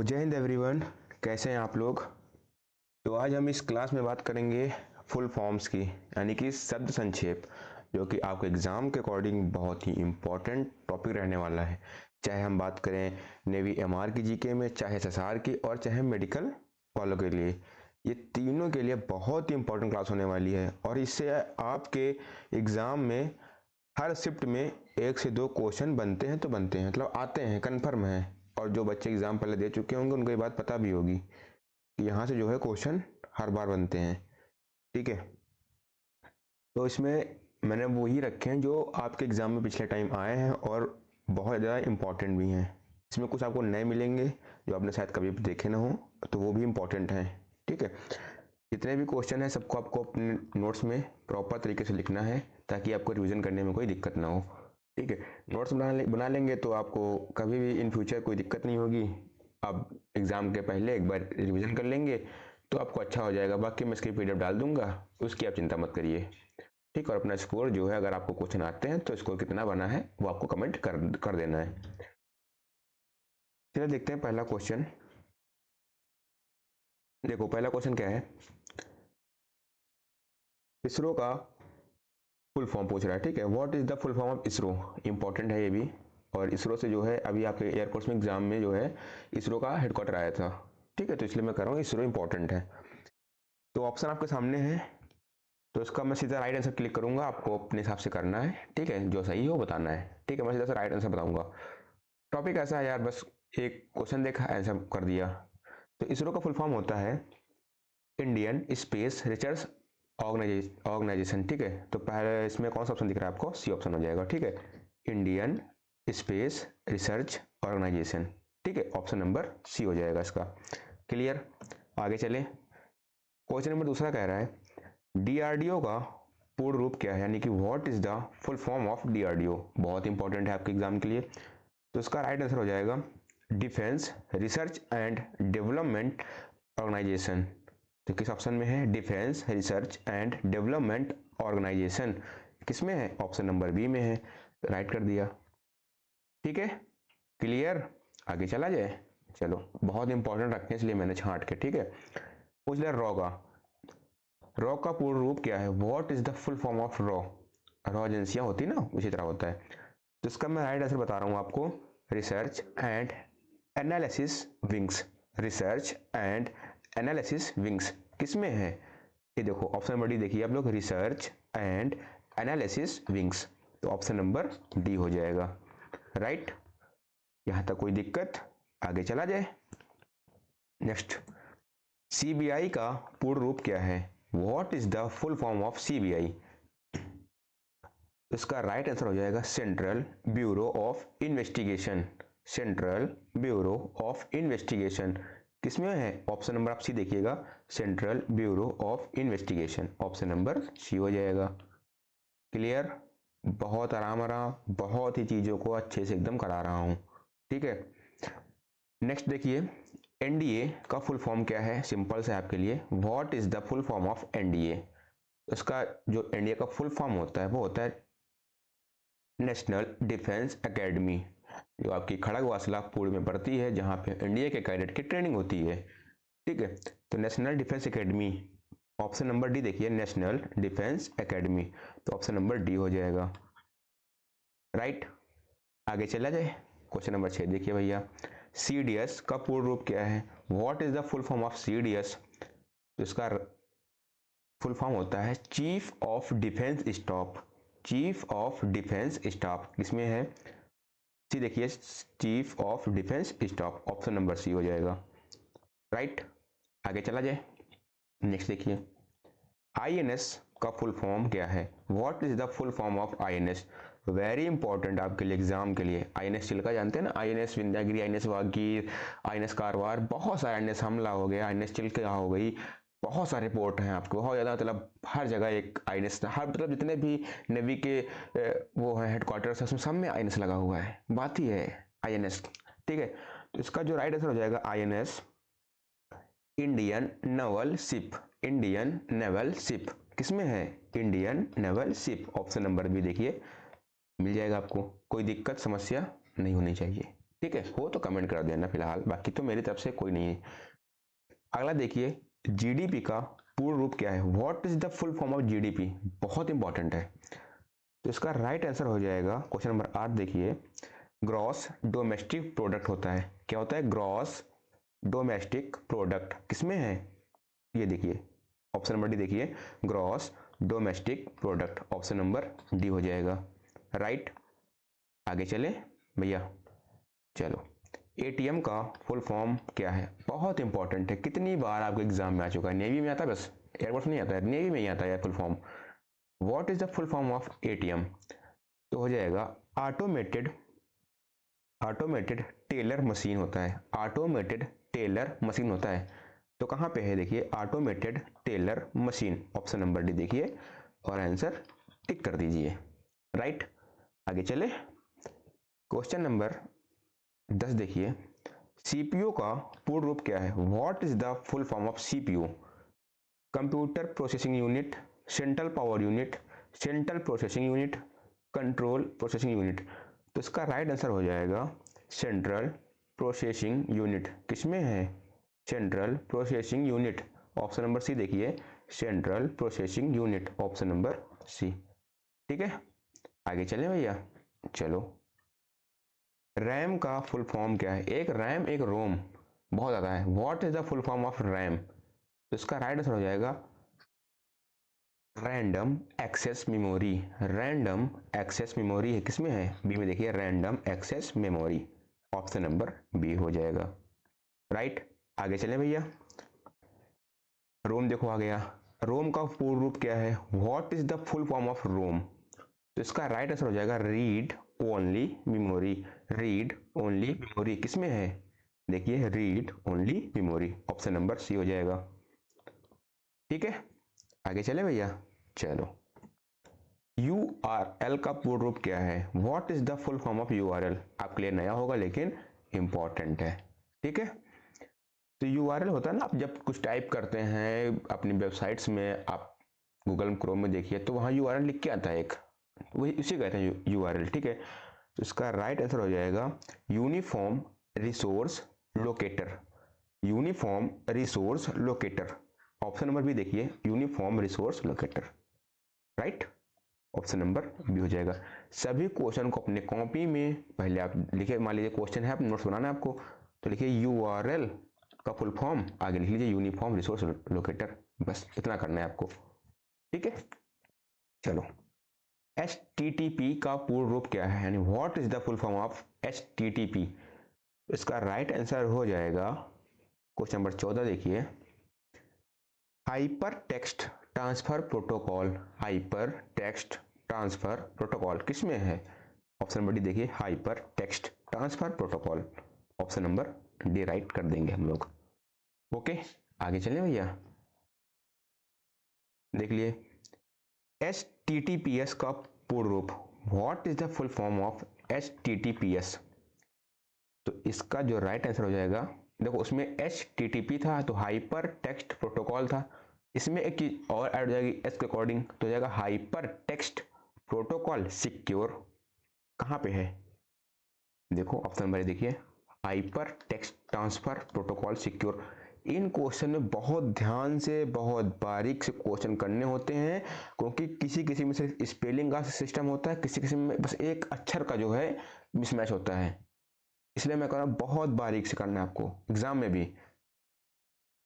जय हिंद एवरीवन, कैसे हैं आप लोग। तो आज हम इस क्लास में बात करेंगे फुल फॉर्म्स की, यानी कि शब्द संक्षेप, जो कि आपके एग्ज़ाम के अकॉर्डिंग बहुत ही इम्पोर्टेंट टॉपिक रहने वाला है। चाहे हम बात करें नेवी एमआर की जीके में, चाहे एसएसआर की, और चाहे मेडिकल वालों के लिए, ये तीनों के लिए बहुत ही इम्पोर्टेंट क्लास होने वाली है। और इससे आपके एग्ज़ाम में हर शिफ्ट में 1 से 2 क्वेश्चन बनते हैं, तो बनते हैं मतलब आते हैं, कन्फर्म है। और जो बच्चे एग्ज़ाम पहले दे चुके होंगे उनको ये बात पता भी होगी कि यहाँ से जो है क्वेश्चन हर बार बनते हैं। ठीक है, तो इसमें मैंने वही रखे हैं जो आपके एग्ज़ाम में पिछले टाइम आए हैं और बहुत ज़्यादा इम्पॉर्टेंट भी हैं। इसमें कुछ आपको नए मिलेंगे जो आपने शायद कभी देखे ना हो, तो वो भी इम्पॉर्टेंट हैं। ठीक है, जितने भी क्वेश्चन हैं सबको आपको अपने नोट्स में प्रॉपर तरीके से लिखना है, ताकि आपको रिवीजन करने में कोई दिक्कत ना हो। ठीक है, नोट्स बना लेंगे तो आपको कभी भी इन फ्यूचर कोई दिक्कत नहीं होगी। आप एग्ज़ाम के पहले एक बार रिवीजन कर लेंगे तो आपको अच्छा हो जाएगा। बाकी मैं इसकी पीडीएफ डाल दूंगा, उसकी आप चिंता मत करिए। ठीक, और अपना स्कोर जो है, अगर आपको क्वेश्चन आते हैं तो स्कोर कितना बना है वो आपको कमेंट कर देना है। चलिए देखते हैं पहला क्वेश्चन। देखो पहला क्वेश्चन क्या है, इसरो का फुल फॉर्म पूछ रहा है। ठीक है, what is the full form of ISRO, important है ये भी। और इसरो से जो है अभी आपके एयरफोर्स में एग्जाम में जो है इसरो का हेडक्वार्टर आया था। ठीक है, तो इसलिए मैं कर रहा हूँ, इसरो इंपॉर्टेंट है। तो ऑप्शन आपके सामने है, तो इसका मैं सीधा राइट आंसर क्लिक करूंगा, आपको अपने हिसाब से करना है। ठीक है, जो सही हो बताना है। ठीक है, मैं सीधा से राइट आंसर बताऊंगा। टॉपिक ऐसा है यार, बस एक क्वेश्चन देखा आंसर कर दिया। तो इसरो का फुल फॉर्म होता है इंडियन स्पेस रिसर्च ऑर्गेनाइजेशन। ठीक है, तो पहले इसमें कौन सा ऑप्शन दिख रहा है आपको, सी ऑप्शन हो जाएगा। ठीक है, इंडियन स्पेस रिसर्च ऑर्गेनाइजेशन। ठीक है, ऑप्शन नंबर सी हो जाएगा इसका। क्लियर, आगे चले। क्वेश्चन नंबर दूसरा कह रहा है डीआरडीओ का पूर्ण रूप क्या है, यानी कि what is the full form of DRDO. बहुत इंपॉर्टेंट है आपके एग्जाम के लिए। तो इसका राइट आंसर हो जाएगा defence research and development organisation. तो किस ऑप्शन में है, defence research and development organisation. किसमें है, ऑप्शन नंबर बी में है। राइट कर दिया। ठीक है, क्लियर, आगे चला जाए। चलो, बहुत इंपॉर्टेंट रखते हैं इसलिए मैंने छांट के। ठीक है, पूछ लिया रॉ का पूर्ण रूप क्या है, what is the full form of raw एजेंसियां होती ना, उसी तरह होता है। तो इसका मैं राइट आंसर बता रहा हूं आपको, research and analysis wings. Research and analysis wings किसमें है, ये देखो ऑप्शन नंबर डी देखिए आप लोग, रिसर्च एंड एनालिसिस विंग्स। तो ऑप्शन नंबर डी हो जाएगा। राइट, यहां तक कोई दिक्कत, आगे चला जाए। नेक्स्ट, सीबीआई का पूर्ण रूप क्या है, what is the full form of CBI. इसका राइट आंसर हो जाएगा central bureau of investigation. Central bureau of investigation किसमें है, ऑप्शन नंबर आप सी देखिएगा, central bureau of investigation. Option number C हो जाएगा। क्लियर, बहुत आराम, बहुत ही चीजों को अच्छे से एकदम करा रहा हूं। ठीक है, नेक्स्ट देखिए, एनडीए का फुल फॉर्म क्या है, सिंपल से आपके लिए, what is the full form of NDA. इसका जो एनडीए का फुल फॉर्म होता है वो होता है नेशनल डिफेंस एकेडमी, जो आपकी खड़गवासला में पड़ती है, जहां पे एनडीए के कैडेट की ट्रेनिंग होती है। ठीक है, तो national defence academy, option number D देखिए, नेशनल डिफेंस एकेडमी। तो ऑप्शन नंबर डी हो जाएगा। राइट, आगे चला जाए। क्वेश्चन नंबर 6 देखिए भैया, सीडीएस का पूर्ण रूप क्या है, what is the full form of CDS. तो इसका फुल फॉर्म होता है chief of defence staff. Chief of defence staff किसमें है, सी देखिए, chief of defence staff. Option number C हो जाएगा। राइट, आगे चला जाए। नेक्स्ट देखिए, आईएनएस का फुल फॉर्म क्या है, what is the full form of INS. Very important आपके लिए एग्जाम के लिए। आईएनएस चिल्का जानते हैं ना, INS Vindhyagiri, INS Vagir, INS Karwar, बहुत सारे, आईएनएस हमला हो गया, आईएनएस चिल्का हो गई, बहुत सारे पोर्ट हैं आपके, बहुत ज़्यादा, मतलब हर जगह एक आईएनएस, हर मतलब जितने भी नेवी के वो है हेडक्वार्टर्स, उसमें सब में आईएनएस लगा हुआ है, बात ही है आईएनएस। ठीक है, तो इसका जो राइट आंसर हो जाएगा INS Indian naval ship. Indian naval ship किसमें है, Indian naval ship. Option number भी देखिए, मिल जाएगा आपको, कोई दिक्कत समस्या नहीं होनी चाहिए। ठीक है, हो तो कमेंट कर देना फिलहाल, बाकी तो मेरी तरफ से कोई नहीं है। अगला देखिए, जीडीपी का पूर्ण रूप क्या है? What is the full form of GDP? बहुत इंपॉर्टेंट है। तो इसका राइट आंसर हो जाएगा क्वेश्चन नंबर 8 देखिए, ग्रॉस डोमेस्टिक प्रोडक्ट होता है। क्या होता है? ग्रॉस डोमेस्टिक प्रोडक्ट किसमें है? ये देखिए ऑप्शन नंबर डी देखिए, gross domestic product, option number D हो जाएगा राइट। आगे चले भैया, चलो। एटीएम का फुल फॉर्म क्या है? बहुत इंपॉर्टेंट है, कितनी बार आपके एग्जाम में आ चुका है, नेवी में आता है, बस एयरफोर्स नहीं आता है, नेवी में ही आता है full form. What is the full form of ATM? तो हो जाएगा ऑटोमेटेड ऑटोमेटेड टेलर मशीन होता है। ऑटोमेटेड टेलर मशीन होता है। तो कहाँ पे है? देखिए automated teller machine, option number D देखिए और आंसर टिक कर दीजिए राइट। आगे चले, क्वेश्चन नंबर 10 देखिए, सीपीयू का पूर्ण रूप क्या है? What is the full form of CPU? Computer processing unit, central power unit, central processing unit, control processing unit. तो इसका राइट आंसर हो जाएगा सेंट्रल प्रोसेसिंग यूनिट। किसमें है? Central processing unit, option number C देखिए, central processing unit, option number C. ठीक है, आगे चलें भैया, चलो। रैम का फुल फॉर्म क्या है? एक रैम एक रोम बहुत ज़्यादा है। What is the full form of RAM? तो इसका राइट आंसर हो जाएगा random access memory. Random access memory है, किसमें है? बी में देखिए, random access memory, option number B हो जाएगा राइट। आगे चलें भैया, रोम देखो आ गया। रोम का पूर्ण रूप क्या है? What is the full form of ROM? तो इसका राइट आंसर हो जाएगा read only memory. Read only memory किसमें है? देखिए read only memory, option number C हो जाएगा। ठीक है, आगे चले भैया, चलो। URL का पूर्ण रूप क्या है? What is the full form of URL? आपके लिए नया होगा लेकिन इंपॉर्टेंट है। ठीक है, तो URL होता है ना, आप जब कुछ टाइप करते हैं अपनी वेबसाइट्स में, आप गूगल क्रोम में देखिए तो वहाँ URL लिख के आता है एक, वही उसी कहते हैं URL। ठीक है, तो इसका राइट आंसर हो जाएगा uniform resource locator. Uniform resource locator, option number B देखिए, uniform resource locator right, option number B हो जाएगा। सभी क्वेश्चन को अपने कॉपी में पहले आप लिखे, मान लीजिए क्वेश्चन है, आप नोट्स बनाना है आपको, तो लिखिए URL का फुल फॉर्म, आगे लिख लीजिए यूनिफॉर्म रिसोर्स लोकेटर, बस इतना करना है आपको। ठीक है, चलो। HTTP का पूर्ण रूप क्या है? यानी what is the full form of HTTP? इसका राइट आंसर हो जाएगा क्वेश्चन नंबर 14 देखिए, hyper text transfer protocol. Hyper text transfer protocol किसमें है? ऑप्शन नंबर डी देखिए, hyper text transfer protocol, option number D right कर देंगे हम लोग। ओके, आगे चलें भैया, देख लिए HTTPS का पूर्ण रूप, what is the full form of HTTPS? तो इसका जो राइट आंसर हो जाएगा, देखो उसमें HTTP था तो हाइपर टेक्स्ट प्रोटोकॉल था, इसमें एक चीज और ऐड हो जाएगी एस के अकॉर्डिंग, तो हो जाएगा हाइपर टेक्स्ट प्रोटोकॉल सिक्योर। कहाँ पे है? देखो ऑप्शन नंबर देखिए, hyper text transfer protocol secure. इन क्वेश्चन में बहुत ध्यान से, बहुत बारीक से क्वेश्चन करने होते हैं, क्योंकि किसी किसी में से स्पेलिंग का सिस्टम होता है, किसी किसी में बस एक अक्षर का जो है मिसमैच होता है, इसलिए मैं कह रहा हूँ बहुत बारीक से करना है आपको। एग्जाम में भी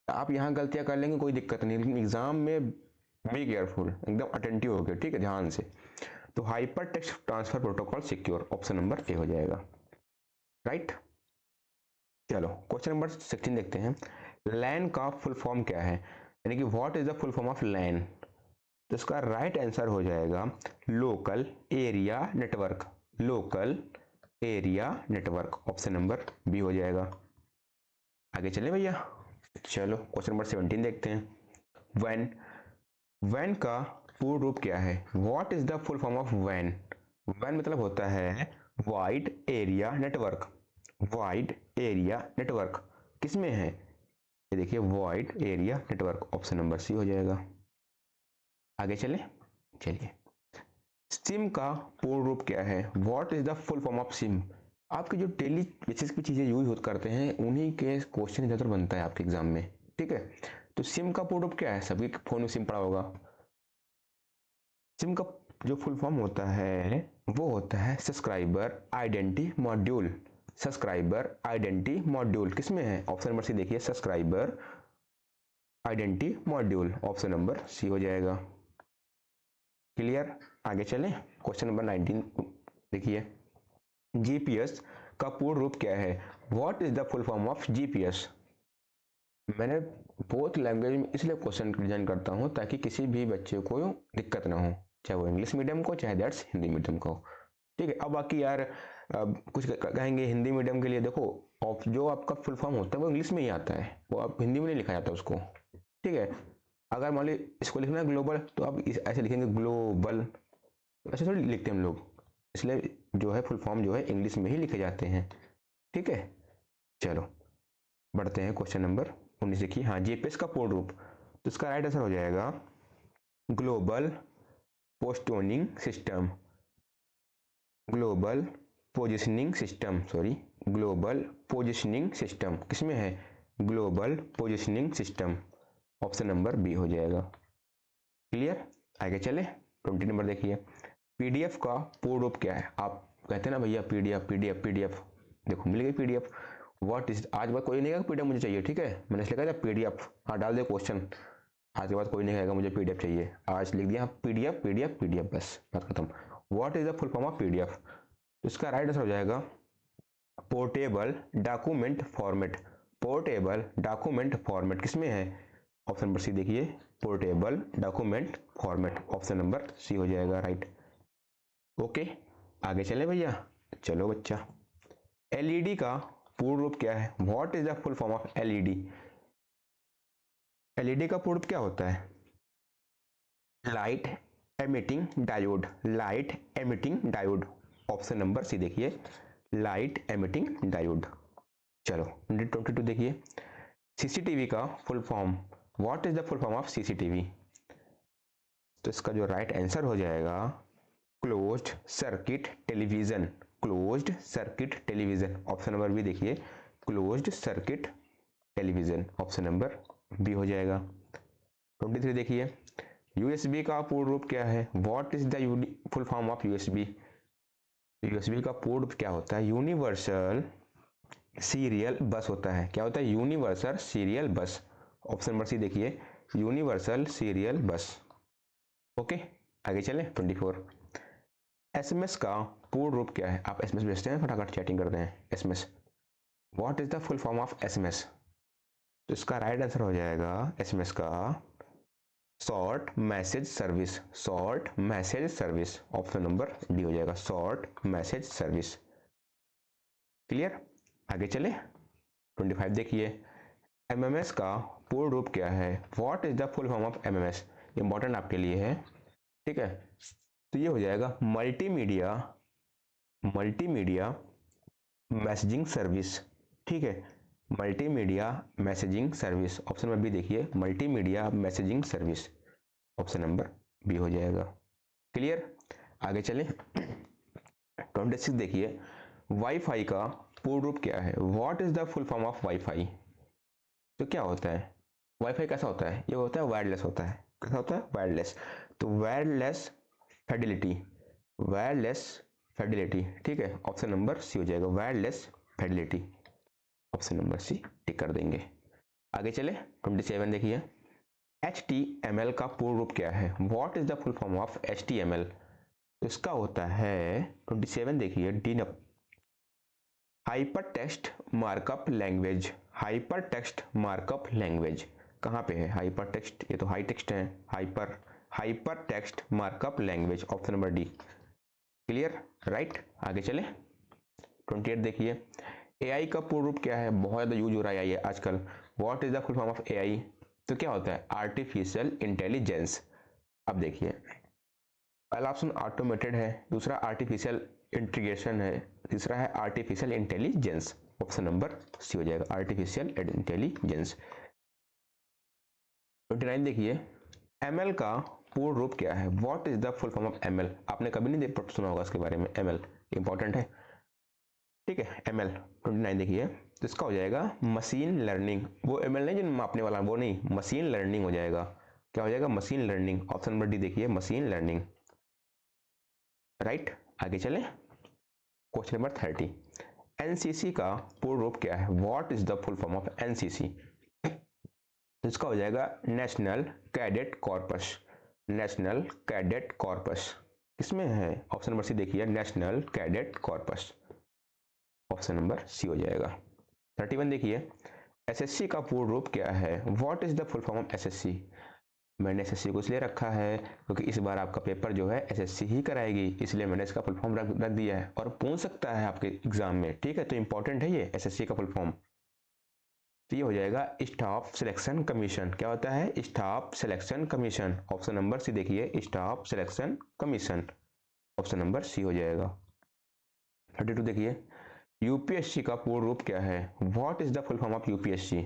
आप यहाँ गलतियां कर लेंगे कोई दिक्कत नहीं, लेकिन एग्जाम में बी केयरफुल, एकदम अटेंटिव हो गए, ठीक है, ध्यान से। तो hyper text transfer protocol secure, option number A हो जाएगा राइट। चलो क्वेश्चन नंबर 16 देखते हैं, लैन का फुल फॉर्म क्या है? यानी कि what is the full form of LAN? तो इसका राइट आंसर हो जाएगा local area network. Local area network, option number B हो जाएगा। आगे चले भैया, चलो क्वेश्चन नंबर 17 देखते हैं, वैन। वैन का पूर्ण रूप क्या है? What is the full form of वैन? वैन मतलब होता है wide area network. Wide area network किसमें है? ये देखिए wide area network, option number C हो जाएगा। आगे चले, चलिए। सिम का पूर्ण रूप क्या है? What is the full form of SIM? आपके जो डेली बेसिस की चीज़ें यूज करते हैं उन्हीं के क्वेश्चन ज़्यादातर बनता है आपके एग्जाम में, ठीक है। तो सिम का पूर्ण रूप क्या है, सभी फोन में सिम पड़ा होगा। सिम का जो फुल फॉर्म होता है वो होता है subscriber identity module. Subscriber identity module किस में है, ऑप्शन नंबर सी देखिए, subscriber identity module, option number C हो जाएगा। क्लियर, आगे चलें। क्वेश्चन नंबर 19 देखिए, जीपीएस का पूर्ण रूप क्या है, what is the full form of GPS. मैंने बोथ लैंग्वेज में इसलिए क्वेश्चन डिजाइन करता हूँ ताकि किसी भी बच्चे को दिक्कत ना हो, चाहे वो इंग्लिश मीडियम को चाहे दैट्स हिंदी मीडियम को, ठीक है। अब बाकी यार कुछ कहेंगे हिंदी मीडियम के लिए, देखो जो आपका फुल फॉर्म होता है वो इंग्लिश में ही आता है, वो आप हिंदी में नहीं लिखा जाता उसको, ठीक है। अगर मान ली इसको लिखना है ग्लोबल तो आप ऐसे लिखेंगे ग्लोबल, ऐसे थोड़ी लिखते हैं हम लोग, इसलिए जो है फुल फॉर्म जो है इंग्लिश में ही लिखे जाते हैं, ठीक है। चलो बढ़ते हैं क्वेश्चन नंबर 19 देखिए, हाँ जीपीएस का पूर्ण रूप, तो इसका राइट आंसर हो जाएगा global positioning system, global positioning system, sorry global positioning system किसमें है, global positioning system, option number B हो जाएगा। क्लियर, आगे चले। 20 नंबर देखिए, पीडीएफ का पूर्ण रूप क्या है। आप कहते हैं ना भैया पीडीएफ पीडीएफ पीडीएफ, देखो मिल गई पीडीएफ। व्हाट इज, आज बात कोई नहीं कहेगा पीडीएफ मुझे चाहिए, ठीक है, मैंने इसलिए कहा था पीडीएफ, हाँ डाल दे क्वेश्चन, आज के बाद कोई नहीं कहेगा मुझे पीडीएफ चाहिए, आज लिख दिया पीडीएफ पीडीएफ पीडीएफ, बस बात खत्म। What is the full form of PDF, तो इसका राइट आंसर हो जाएगा portable document format, portable document format किसमें है, ऑप्शन नंबर सी देखिए, portable document format, option number C हो जाएगा राइट। ओके आगे चले भैया, चलो बच्चा। एलईडी का पूर्ण रूप क्या है, what is the full form of LED. LED का पूर्ण रूप क्या होता है, light emitting diode, light emitting diode, option number C देखिए, लाइट एमिटिंग डायोड। चलो 22 देखिए, सीसीटीवी का full form, what is the full form of CCTV, तो इसका जो राइट आंसर हो जाएगा closed circuit television, closed circuit television, option number B देखिए, closed circuit television, option number B हो जाएगा। 23 देखिए, यूएसबी का पूर्ण रूप क्या है, what is the full form of USB. USB का पूर्ण रूप क्या होता है, यूनिवर्सल सीरियल बस होता है, क्या होता है, universal serial bus, option number C देखिए, यूनिवर्सल सीरियल बस। ओके आगे चले। 24, एसएमएस का पूर्ण रूप क्या है, आप एसएमएस भेजते हैं फटाफट चैटिंग करते हैं SMS, what is the full form of SMS, तो इसका राइट आंसर हो जाएगा एसएमएस का short message service, short message service, option number D हो जाएगा, शॉर्ट मैसेज सर्विस। क्लियर, आगे चले। 25 देखिए, एमएमएस का पूर्ण रूप क्या है, what is the full form of MMS, important आपके लिए है, ठीक है। तो ये हो जाएगा मल्टीमीडिया, मल्टीमीडिया मैसेजिंग सर्विस, ठीक है, multimedia messaging service, option number B देखिए, multimedia messaging service, option number B हो जाएगा। क्लियर, आगे चलें। 26 देखिए, वाईफाई का पूर्ण रूप क्या है, what is the full form of wifi, तो क्या होता है, वाईफाई कैसा होता है, ये होता है वायरलेस होता है, कैसा होता है वायरलेस, तो वायरलेस फिडेलिटी, वायरलेस फिडेलिटी, ठीक है, ऑप्शन नंबर सी हो जाएगा, wireless fidelity, option number C tick कर देंगे। आगे चले। 27 देखिए, HTML का पूर्ण रूप क्या है, what is the full form of HTML, तो इसका होता है 27 देखिए, डीनप hyper text markup language, hyper text markup language कहाँ पे है, हाइपर टेक्स्ट, ये तो हाई टेक्स्ट है, hyper hyper text markup language, option number D. Clear, right, आगे चले। 28 देखिए, एआई का पूर्ण रूप क्या है, बहुत ज़्यादा यूज हो रहा है एआई आजकल, what is the full form of AI, तो क्या होता है आर्टिफिशियल इंटेलिजेंस। अब देखिए, पहला ऑप्शन ऑटोमेटेड है, दूसरा आर्टिफिशियल इंटीग्रेशन है, तीसरा है artificial intelligence, option number C हो जाएगा, आर्टिफिशियल इंटेलिजेंस। 29 देखिए, एमएल का पूर्ण रूप क्या है, what is the full form of ML, आपने कभी नहीं सुना होगा इसके बारे में, एमएल इंपॉर्टेंट है। ठीक है। ML 29 देखिए, तो इसका हो जाएगा मशीन लर्निंग। वो ML नहीं जो मापने वाला, वो नहीं, मशीन लर्निंग हो जाएगा। क्या हो जाएगा? Machine learning. Option number D देखिए, मशीन लर्निंग। राइट, आगे चले। क्वेश्चन नंबर 30, एनसीसी का पूर्ण रूप क्या है? What is the full form of NCC? इसका हो जाएगा national cadet corpus. National cadet corpus किसमें है? ऑप्शन नंबर सी देखिए, national cadet corpus. Option number C हो जाएगा। 31 देखिए, एसएससी का पूर्ण रूप क्या है? What is the full form of SSC? मैंने एसएससी को इसलिए रखा है क्योंकि इस बार आपका पेपर जो है एसएससी ही कराएगी, इसलिए मैंने इसका फुल फॉर्म रख दिया है और पूछ सकता है आपके एग्जाम में। ठीक है, तो इंपॉर्टेंट है ये एसएससी का फुल फॉर्म। तो ये हो जाएगा स्टाफ सिलेक्शन कमीशन। क्या होता है? Staff selection commission. Option number C देखिए, staff selection commission. Option number C हो जाएगा। 32 देखिए, यूपीएससी का पूर्ण रूप क्या है? What is the full form of UPSC?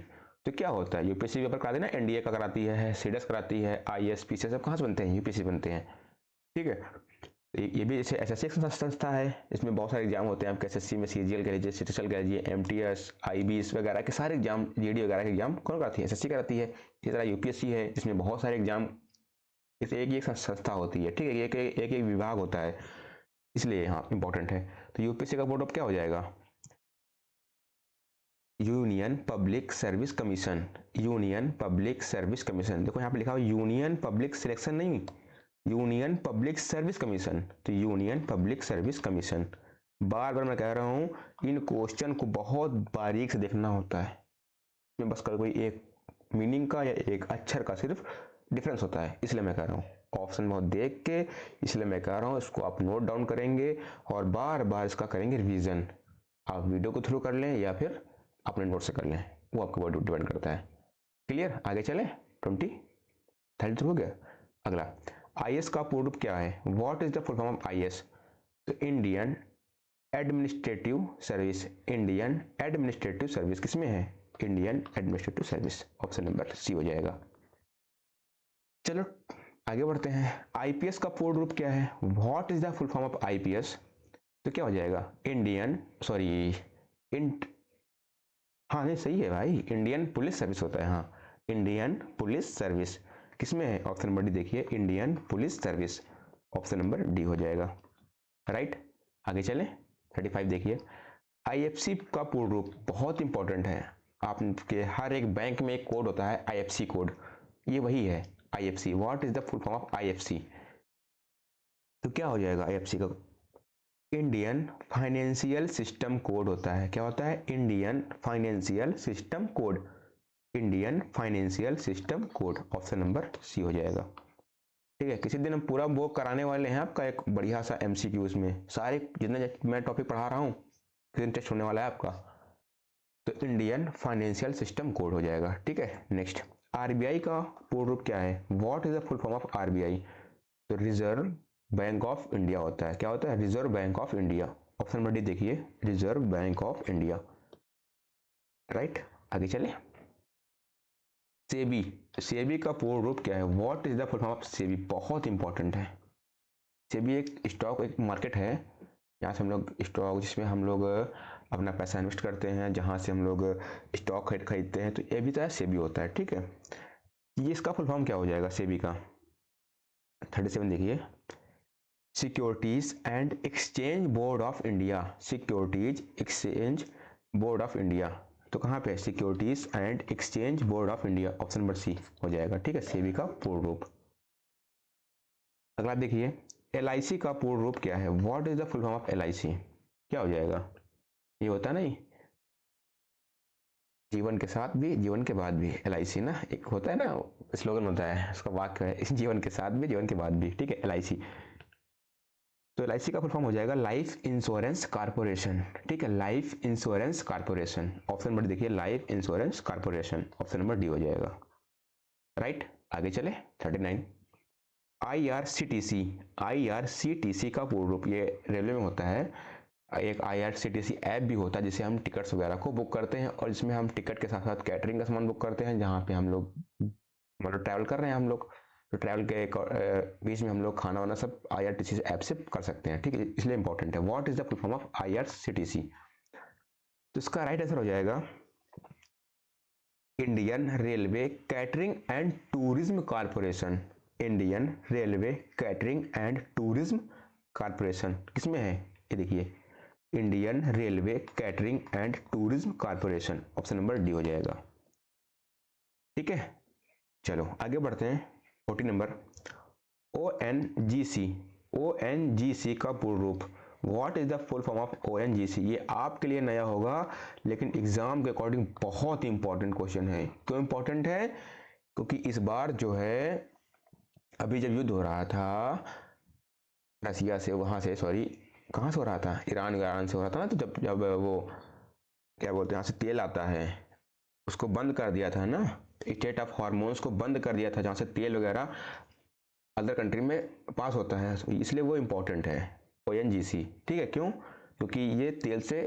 तो क्या होता है? यूपीएससी पेपर कराती है ना, एनडीए का कराती है, सीडीएस कराती है, आईएएस पीसीएस सब कहाँ से बनते हैं? यूपीएससी बनते हैं। ठीक है, ये भी जैसे एसएससी एक संस्था है, इसमें बहुत सारे एग्जाम होते हैं। आपके एसएससी में सीजीएल कह लीजिए, सीटीएल कह लीजिए, एमटीएस, आईबीएस वगैरह के सारे एग्जाम, जीडी वगैरह के एग्जाम कौन कराती है? एसएससी कराती है। इसी तरह यूपीएससी है, जिसमें बहुत सारे एग्जाम, इस एक ही एक संस्था होती है। ठीक है, एक एक विभाग होता है, इसलिए हाँ इंपॉर्टेंट है। तो यूपीएससी का बोर्ड ऑफ क्या हो जाएगा? Union public service commission. Union public service commission. देखो यहाँ पे लिखा हुआ यूनियन पब्लिक सिलेक्शन नहीं, यूनियन पब्लिक सर्विस कमीशन। तो यूनियन पब्लिक सर्विस कमीशन। बार बार मैं कह रहा हूँ, इन क्वेश्चन को बहुत बारीक से देखना होता है। इसमें बस कोई एक मीनिंग का या एक अक्षर का सिर्फ डिफरेंस होता है, इसलिए मैं कह रहा हूँ। ऑप्शन बहुत देख के, इसलिए मैं कह रहा हूँ इसको आप नोट डाउन करेंगे और बार बार इसका करेंगे रिवीजन। आप वीडियो को थ्रू कर लें या फिर अपने नोट से कर लें, वो आपके ऊपर डिपेंड करता है। क्लियर, आगे चले। 33 हो गया। अगला, आईएएस का पूर्ण रूप क्या है? What is the full form of IAS? तो Indian administrative service. Indian administrative service किसमें है? Indian administrative service. Option number C हो जाएगा। चलो आगे बढ़ते हैं। आईपीएस का पूर्ण रूप क्या है? What is the full form of IPS? तो क्या हो जाएगा? हाँ नहीं सही है भाई, इंडियन पुलिस सर्विस होता है। हाँ, इंडियन पुलिस सर्विस किसमें है? ऑप्शन नंबर डी देखिए, Indian police service. Option number D हो जाएगा। राइट, आगे चले। 35 देखिए, आईएफसी का पूर्ण रूप बहुत इंपॉर्टेंट है। आपके हर एक बैंक में एक कोड होता है, आईएफसी कोड, ये वही है IFC. What is the full form of IFC? तो क्या हो जाएगा आईएफसी का? इंडियन फाइनेंशियल सिस्टम कोड होता है। क्या होता है? Indian financial system code. Indian financial system code. Option number C हो जाएगा। ठीक है, किसी दिन हम पूरा वो कराने वाले हैं आपका एक बढ़िया सा एमसीक्यूज में, सारे जितने मैं टॉपिक पढ़ा रहा हूँ किसी दिन टेस्ट होने वाला है आपका। तो इंडियन फाइनेंशियल सिस्टम कोड हो जाएगा। ठीक है, नेक्स्ट, आरबीआई का पूर्ण रूप क्या है? What is the full form of RBI? तो रिजर्व बैंक ऑफ इंडिया होता है। क्या होता है? Reserve bank of India. Option number D देखिए, reserve bank of India. Right, आगे चले। सेबी। सेबी का पूर्ण रूप क्या है? What is the full form of SEBI? बहुत इंपॉर्टेंट है। सेबी एक स्टॉक, एक मार्केट है, यहाँ से हम लोग स्टॉक, जिसमें हम लोग अपना पैसा इन्वेस्ट करते हैं, जहाँ से हम लोग स्टॉक खरीदते हैं, तो ये भी तो सेबी होता है। ठीक है, ये इसका फुल फॉर्म क्या हो जाएगा सेबी का? 37 देखिए, securities and exchange board of India. Securities exchange board of India, तो कहाँ पे? Securities and exchange board of India. Option number C हो जाएगा। ठीक है, सेबी का पूर्ण रूप। अगला देखिए, एलआईसी का पूर्ण रूप क्या है? What is the full form of LIC? क्या हो जाएगा? ये होता नहीं, जीवन के साथ भी जीवन के बाद भी। एलआईसी ना एक होता है ना, स्लोगन होता है, उसका वाक्य है, जीवन के साथ भी जीवन के बाद भी। ठीक है, एलआईसी। तो एलआईसी का फुल फॉर्म हो जाएगा लाइफ इंश्योरेंस कारपोरेशन। ठीक है, life insurance corporation. Option number देखिए, life insurance corporation. Option number D हो जाएगा। राइट, आगे चले। 39, आईआरसीटीसी। आईआरसीटीसी का पूर्ण रूप, ये रेलवे में होता है। एक आईआरसीटीसी ऐप भी होता है जिससे हम टिकट्स वगैरह को बुक करते हैं, और इसमें हम टिकट के साथ साथ कैटरिंग का सामान बुक करते हैं, जहाँ पे हम लोग मतलब ट्रैवल कर रहे हैं हम लोग, तो ट्रैवल के बीच में हम लोग खाना वाना सब आईआरसीटीसी ऐप से कर सकते हैं। ठीक है, इसलिए इंपॉर्टेंट है। What is the full form of IRCTC? तो इसका राइट आंसर हो जाएगा Indian railway catering and tourism corporation. Indian railway catering and tourism corporation किसमें है, ये देखिए, Indian railway catering and tourism corporation, option number D हो जाएगा। ठीक है, चलो आगे बढ़ते हैं। 40 नंबर, ONGC। ONGC का पूर्ण रूप, what is the full form of ONGC। ये आपके लिए नया होगा, लेकिन एग्जाम के अकॉर्डिंग बहुत इंपॉर्टेंट क्वेश्चन है। क्यों इंपॉर्टेंट है, क्योंकि इस बार जो है अभी जब युद्ध हो रहा था रसिया से, वहां से, सॉरी कहाँ से हो रहा था, ईरान से हो रहा था ना, तो जब वो क्या बोलते हैं, यहाँ से तेल आता है, उसको बंद कर दिया था ना, स्टेट ऑफ हार्मोन्स को बंद कर दिया था, जहाँ से तेल वगैरह अदर कंट्री में पास होता है, इसलिए वो इम्पोर्टेंट है ONGC। ठीक है, क्यों, क्योंकि ये तेल से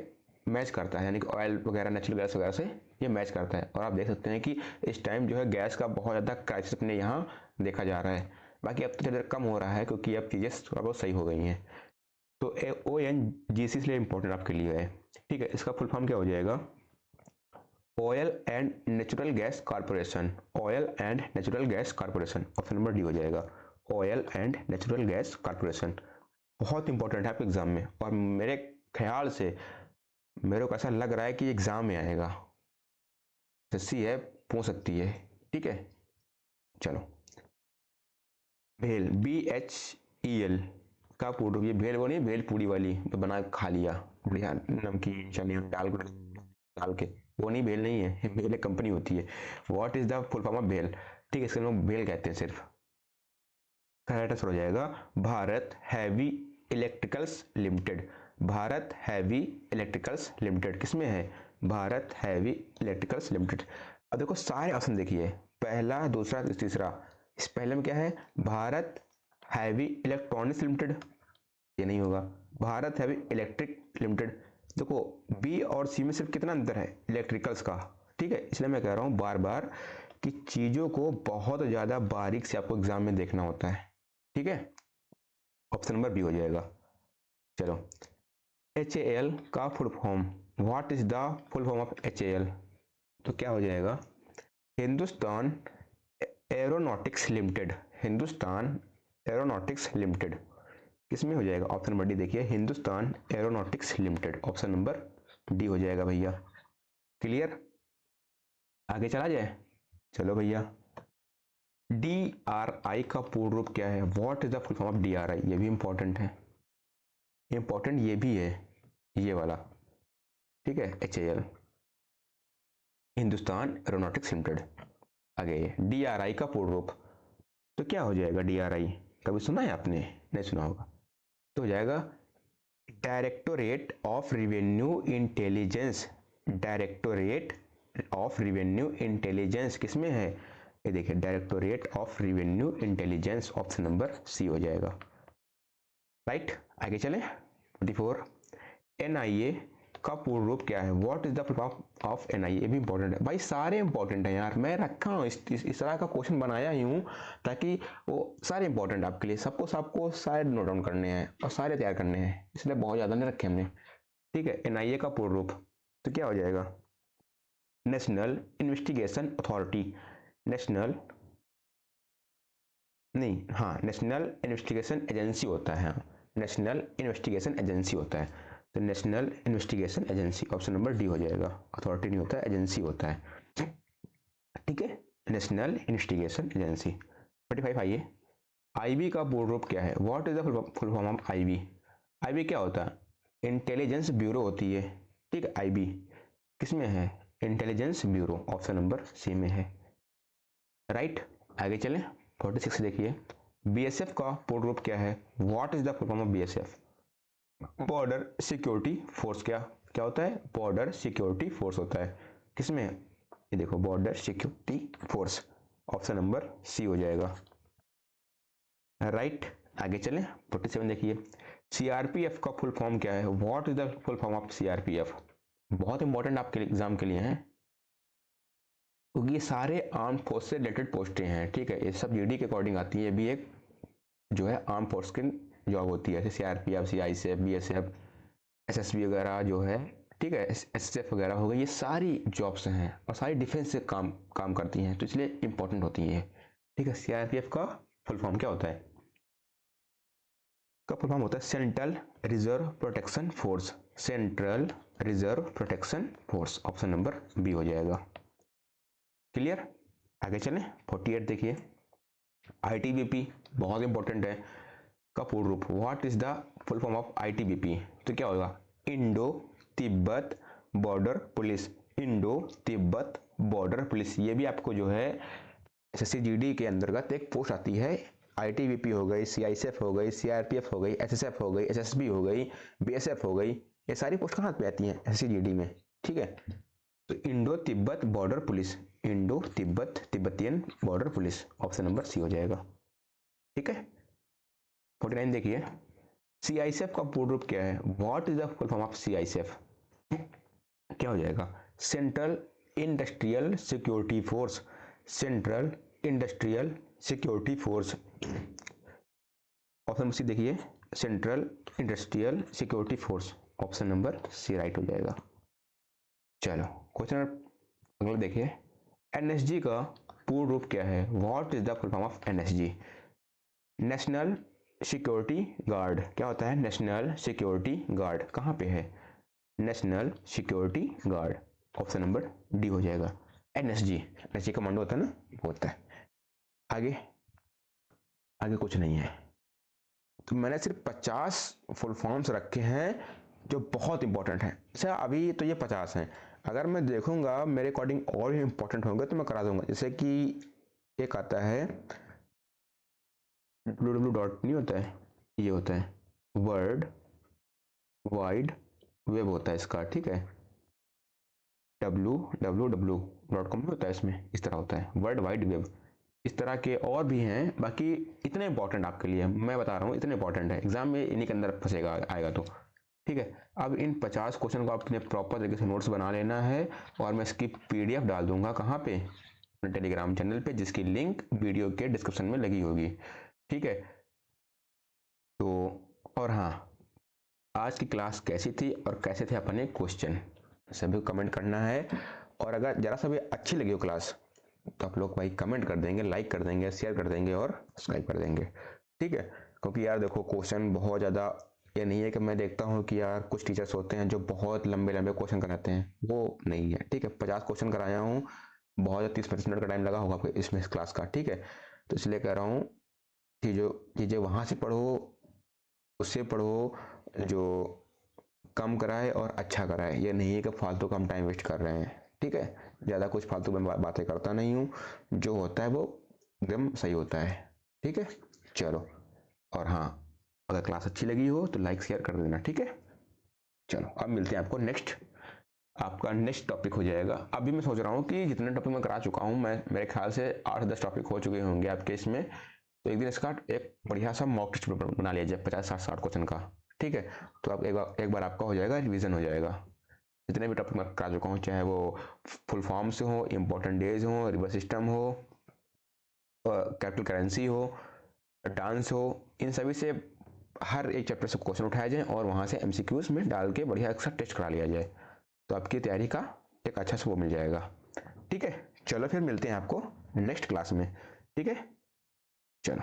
मैच करता है, यानी कि ऑयल वगैरह, नेचुरल गैस वगैरह से ये मैच करता है। और आप देख सकते हैं कि इस टाइम जो है गैस का बहुत ज़्यादा क्राइसिस अपने यहाँ देखा जा रहा है। बाकी अब तो कम हो रहा है, क्योंकि अब चीज़ें थोड़ा बहुत सही हो गई हैं। तो ONGC इसलिए इम्पोर्टेंट आपके लिए है। ठीक है, इसका फुल फॉर्म क्या हो जाएगा, oil and natural gas corporation. Oil and natural gas corporation, option number D हो जाएगा, oil and natural gas corporation. बहुत इंपॉर्टेंट है आपके एग्जाम में, और मेरे ख्याल से मेरे को ऐसा लग रहा है कि एग्जाम में आएगा, सच्ची है, पूछ सकती है। ठीक है, चलो, भेल, BHEL का पूर्ण रूप, ये भेल वो नहीं, भेल पूरी वाली तो बना खा लिया, बढ़िया नमकीन चने डाल के, वो नहीं, भेल नहीं है, भेल एक कंपनी होती है। What is the full form of भेल। ठीक है, इसके लोग भेल कहते हैं सिर्फ। करेक्ट आंसर हो जाएगा Bharat heavy electricals limited. Bharat heavy electricals limited किसमें है, भारत हैवी इलेक्ट्रिकल्स लिमिटेड। अब देखो सारे ऑप्शन देखिए, पहला, दूसरा, तीसरा। इस पहले में क्या है, भारत हैवी इलेक्ट्रॉनिक्स लिमिटेड, ये नहीं होगा। भारत हैवी इलेक्ट्रिक लिमिटेड, देखो बी और सी में सिर्फ कितना अंतर है, इलेक्ट्रिकल्स का। ठीक है, इसलिए मैं कह रहा हूँ बार बार कि चीज़ों को बहुत ज़्यादा बारीक से आपको एग्जाम में देखना होता है। ठीक है, ऑप्शन नंबर बी हो जाएगा। चलो, HAL का full form, what is the full form of HAL, तो क्या हो जाएगा, Hindustan aeronautics limited. Hindustan aeronautics limited किसमें हो जाएगा, ऑप्शन नंबर डी देखिए, Hindustan aeronautics limited, option number D हो जाएगा भैया। क्लियर, आगे चला जाए। चलो भैया, DRI का पूर्ण रूप क्या है, what is the full form of DRI, ये भी इंपॉर्टेंट है, इंपॉर्टेंट ये भी है, ये वाला। ठीक है, HAL, हिंदुस्तान एरोनॉटिक्स लिमिटेड। आगे DRI का पूर्ण रूप, तो क्या हो जाएगा DRI, कभी सुना है आपने, नहीं सुना होगा, तो हो जाएगा directorate of revenue intelligence. Directorate of revenue intelligence किसमें है, ये देखिए, directorate of revenue intelligence, option number C हो जाएगा। राइट, आगे चलें। 24, NIA का पूर्ण रूप क्या है, what is the full form of NIA, ये भी इंपॉर्टेंट है भाई, सारे इंपॉर्टेंट है यार, मैं रखा हूँ इस तरह का क्वेश्चन बनाया ही हूँ ताकि वो सारे इंपॉर्टेंट आपके लिए, सबको सारे नोट डाउन करने हैं और सारे तैयार करने हैं, इसलिए बहुत ज़्यादा नहीं रखे हमने। ठीक है, NIA का पूर्ण रूप तो क्या हो जाएगा, नेशनल इन्वेस्टिगेशन अथॉरिटी। नेशनल नहीं, हाँ, नेशनल इन्वेस्टिगेशन एजेंसी होता है, नेशनल इन्वेस्टिगेशन एजेंसी होता है, तो national investigation agency, option number D हो जाएगा। अथॉरिटी नहीं होता है, एजेंसी होता है। ठीक है, नेशनल इन्वेस्टिगेशन एजेंसी। 45 आइए, IB का पूर्ण रूप क्या है, what is the full form of IB। IB क्या होता है, इंटेलिजेंस ब्यूरो होती है। ठीक है, IB किसमें है, intelligence bureau, option number C में है। राइट, आगे चलें। 46 देखिए, BSF का पूर्ण रूप क्या है, what is the full form of BSF। Border security force, क्या होता है, बॉर्डर सिक्योरिटी फोर्स होता है, किसमें, ये देखो, border security force, option number C हो जाएगा। राइट, आगे चलें। 47 देखिए, CRPF का फुल फॉर्म क्या है, what is the full form of CRPF। बहुत इंपॉर्टेंट आपके एग्जाम के लिए हैं, क्योंकि ये सारे आर्म फोर्स से रिलेटेड पोस्टें हैं। ठीक है, ये सब GD के अकॉर्डिंग आती है, ये भी एक जो है आर्म फोर्स की जॉब होती है, जैसे CRPF, CICF, BSF, SSB वगैरह जो है ठीक है, एसएसएफ वगैरह हो गई, ये सारी जॉब्स हैं और सारी डिफेंस से काम करती हैं, तो इसलिए इंपॉर्टेंट होती हैं। ठीक है, सीआरपीएफ का फुल फॉर्म क्या होता है? का फुल फॉर्म होता है central reserve protection force. Central reserve protection force, option number B हो जाएगा। क्लियर? आगे चलें। 48 देखिए, आईटीबीपी बहुत इंपॉर्टेंट है। का पूर्ण रूप, what is the full form of ITBP? तो क्या होगा? Indo Tibet border police. Indo Tibet border police, ये भी आपको जो है एसएससी-जीडी के अंतर्गत एक पोस्ट आती है। आईटीबीपी हो गई, सीआईएसएफ हो गई, सीआरपीएफ हो गई, एसएसएफ हो गई, एसएसबी हो गई, बीएसएफ हो गई, ये सारी पोस्ट कहाँ पे आती हैं? एसएससी-जीडी में। ठीक है, तो Indo Tibet border police, Indo Tibet Tibetan border police, option number C हो जाएगा। ठीक है, 49 देखिए, सीआईएसएफ का पूर्ण रूप क्या है? What is the full form of CISF? क्या हो जाएगा? Central industrial security force. Central industrial security force, option C देखिए, central industrial security force, option number C right हो जाएगा। चलो क्वेश्चन अगला देखिए, एनएसजी का पूर्ण रूप क्या है? What is the full form of NSG? National security guard. क्या होता है? National security guard. कहाँ पे है? National security guard, option number D हो जाएगा। एनएसजी, एनएसजी कमांडो होता है ना, होता है। आगे आगे कुछ नहीं है, तो मैंने सिर्फ 50 फुल फॉर्म्स रखे हैं जो बहुत इंपॉर्टेंट हैं। अच्छा, अभी तो ये 50 हैं, अगर मैं देखूंगा मेरे अकॉर्डिंग और भी इंपॉर्टेंट होंगे तो मैं करा दूंगा। जैसे कि एक आता है www डॉट नहीं होता है, ये होता है वर्ल्ड वाइड वेब होता है इसका। ठीक है, www.com होता है, इसमें इस तरह होता है वर्ल्ड वाइड वेब। इस तरह के और भी हैं, बाकी इतने इंपॉर्टेंट आपके लिए मैं बता रहा हूँ, इतने इंपॉर्टेंट है, एग्जाम में इन्हीं के अंदर फंसेगा आएगा तो। ठीक है, अब इन 50 क्वेश्चन को आपने प्रॉपर तरीके से नोट्स बना लेना है, और मैं इसकी पीडीएफ डाल दूंगा कहाँ पे? अपने टेलीग्राम चैनल पे, जिसकी लिंक वीडियो के डिस्क्रिप्शन में लगी होगी। ठीक है, तो और हाँ, आज की क्लास कैसी थी और कैसे थे अपने क्वेश्चन, सभी को कमेंट करना है। और अगर जरा सा भी अच्छी लगी हो क्लास तो आप लोग भाई कमेंट कर देंगे, लाइक कर देंगे, शेयर कर देंगे और सब्सक्राइब कर देंगे। ठीक है, क्योंकि यार देखो क्वेश्चन बहुत ज़्यादा, ये नहीं है कि मैं देखता हूँ कि यार कुछ टीचर्स होते हैं जो बहुत लंबे लंबे क्वेश्चन कराते हैं, वो नहीं है। ठीक है, 50 क्वेश्चन कराया हूँ, बहुत 30-35 मिनट का टाइम लगा होगा आपको इसमें क्लास का। ठीक है, तो इसलिए कह रहा हूँ चीज़ें वहाँ से पढ़ो, उससे पढ़ो जो कम कराए और अच्छा कराए। ये नहीं है कि फालतू का हम टाइम वेस्ट कर रहे हैं। ठीक है, ज़्यादा कुछ फालतू में बातें करता नहीं हूँ, जो होता है वो एकदम सही होता है। ठीक है, चलो, और हाँ, अगर क्लास अच्छी लगी हो तो लाइक शेयर कर देना। ठीक है, चलो अब मिलते हैं आपको नेक्स्ट, आपका नेक्स्ट टॉपिक हो जाएगा। अभी मैं सोच रहा हूँ कि जितने टॉपिक मैं करा चुका हूँ, मैं मेरे ख्याल से 8-10 टॉपिक हो चुके होंगे आपके इसमें, तो एक दिन इसका एक बढ़िया सा मॉक टेस्ट बना लिया जाए 50-60 क्वेश्चन का। ठीक है, तो आप एक बार आपका हो जाएगा, रिवीजन हो जाएगा। जितने भी टॉपिक मैं करा चुका हूँ, चाहे वो फुल फॉर्म से हो, इंपॉर्टेंट डेज हो, रिवर सिस्टम हो, कैपिटल करेंसी हो, डांस हो, इन सभी से हर एक चैप्टर से क्वेश्चन उठाया जाए और वहाँ से एमसीक्यूज में डाल के बढ़िया एक टेस्ट करा लिया जाए, तो आपकी तैयारी का एक अच्छा सा वो मिल जाएगा। ठीक है, चलो फिर मिलते हैं आपको नेक्स्ट क्लास में। ठीक है, चलो।